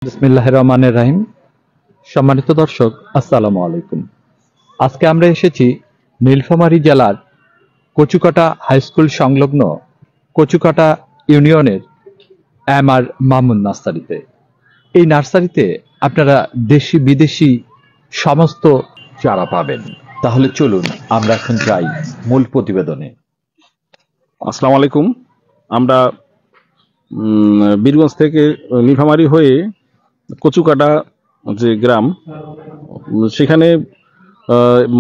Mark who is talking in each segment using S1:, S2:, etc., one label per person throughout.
S1: বিসমিল্লাহির রহমানির রহিম। সম্মানিত দর্শক, আসসালামু আলাইকুম। আজকে আমরা এসেছি নীলফামারী জেলার কচুকাটা হাই স্কুল সংলগ্ন কচুকাটা ইউনিয়নের আর মামুন নার্সারিতে। এই নার্সারিতে আপনারা দেশি বিদেশি সমস্ত চারা পাবেন। তাহলে চলুন আমরা এখন যাই মূল প্রতিবেদনে।
S2: আসসালামু আলাইকুম। আমরা বীরগঞ্জ থেকে নীলফামারী হয়ে কচুকাটা যে গ্রাম, সেখানে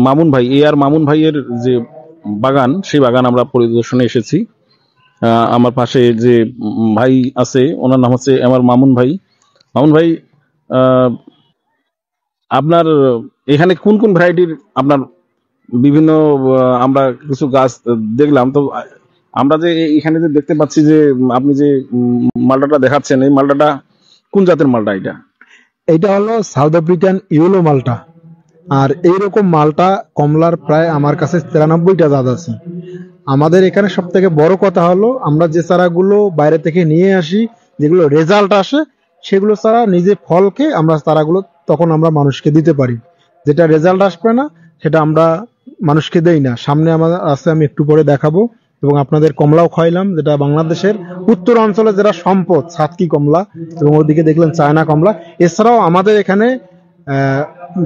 S2: মামুন ভাই মামুন ভাইয়ের যে বাগান, সেই বাগান আমরা পরিদর্শনে এসেছি। আমার পাশে যে ভাই আছে, ওনার নাম হচ্ছে আমার মামুন ভাই। মামুন ভাই, আপনার এখানে কোন কোন ভ্যারাইটির আপনার বিভিন্ন আমরা কিছু গাছ দেখলাম তো। আমরা যে এখানে যে দেখতে পাচ্ছি যে আপনি যে মালটাটা দেখাচ্ছেন, এই মালটাটা কোন জাতের মালটা?
S3: এটা হলো সাউথ আফ্রিকান ইয়েলো মালটা। আর এইরকম মালটা কমলার প্রায় আমার কাছে 93টা জাত আছে। আমাদের এখানে সব থেকে বড় কথা হলো, আমরা যে চারাগুলো বাইরে থেকে নিয়ে আসি, যেগুলো রেজাল্ট আসে, সেগুলো চারা নিজে ফলকে আমরা চারাগুলো তখন আমরা মানুষকে দিতে পারি। যেটা রেজাল্ট আসবে না সেটা আমরা মানুষকে দেই না। সামনে আমাদের আছে, আমি একটু পরে দেখাবো। এবং আপনাদের কমলাও খাইলাম, যেটা বাংলাদেশের উত্তর অঞ্চলে যেটা সম্পদ, সাতকি কমলা, এবং ওদিকে দেখলেন চায়না কমলা। এছাড়াও আমাদের এখানে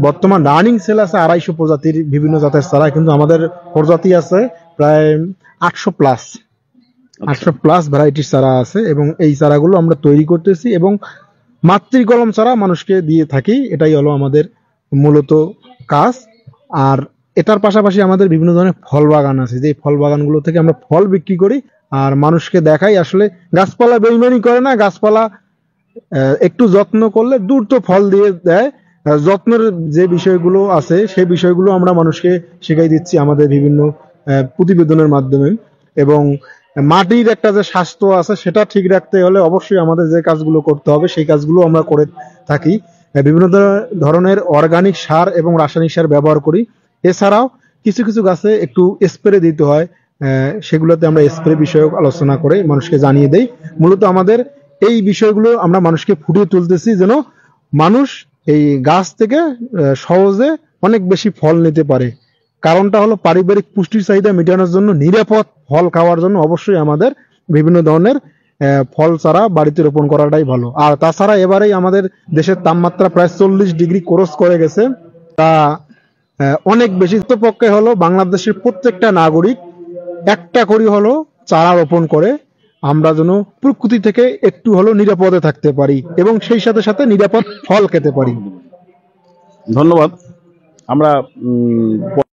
S3: বর্তমান রানিং সেল আছে 250 প্রজাতির বিভিন্ন জাতের চারা, কিন্তু আমাদের প্রজাতি আছে প্রায় 800+ ভ্যারাইটির চারা আছে। এবং এই চারাগুলো আমরা তৈরি করতেছি এবং মাতৃকলম চারা মানুষকে দিয়ে থাকি। এটাই হলো আমাদের মূলত কাজ। আর এটার পাশাপাশি আমাদের বিভিন্ন ধরনের ফল বাগান আছে, যে ফল বাগানগুলো থেকে আমরা ফল বিক্রি করি আর মানুষকে দেখাই। আসলে গাছপালা বেইমানি করে না, গাছপালা একটু যত্ন করলে দূর তো ফল দিয়ে দেয়। যত্নের যে বিষয়গুলো আছে সেই বিষয়গুলো আমরা মানুষকে শেখাই দিচ্ছি আমাদের বিভিন্ন প্রতিবেদনের মাধ্যমে। এবং মাটির একটা যে স্বাস্থ্য আছে সেটা ঠিক রাখতে হলে অবশ্যই আমাদের যে কাজগুলো করতে হবে সেই কাজগুলো আমরা করে থাকি। বিভিন্ন ধরনের অর্গানিক সার এবং রাসায়নিক সার ব্যবহার করি। এছাড়াও কিছু কিছু গাছে একটু স্প্রে দিতে হয়, সেগুলোতে আমরা স্প্রে বিষয়ক আলোচনা করে মানুষকে জানিয়ে দেই। মূলত আমাদের এই বিষয়গুলো আমরা মানুষকে ফুটিয়ে তুলতেছি, যেন মানুষ এই গাছ থেকে সহজে অনেক বেশি ফল নিতে পারে। কারণটা হলো পারিবারিক পুষ্টির চাহিদা মেটানোর জন্য নিরাপদ ফল খাওয়ার জন্য অবশ্যই আমাদের বিভিন্ন ধরনের ফল চারা বাড়িতে রোপণ করাটাই ভালো। আর তাছাড়া এবারেই আমাদের দেশের তাপমাত্রা প্রায় 40 ডিগ্রি ক্রস করে গেছে। তা অনেক বেশি পক্ষে হলো বাংলাদেশের প্রত্যেকটা নাগরিক একটা করে হলো চারা রোপণ করে আমরা যেন প্রকৃতি থেকে একটু হলো নিরাপদে থাকতে পারি এবং সেই সাথে সাথে নিরাপদ ফল খেতে পারি।
S2: ধন্যবাদ। আমরা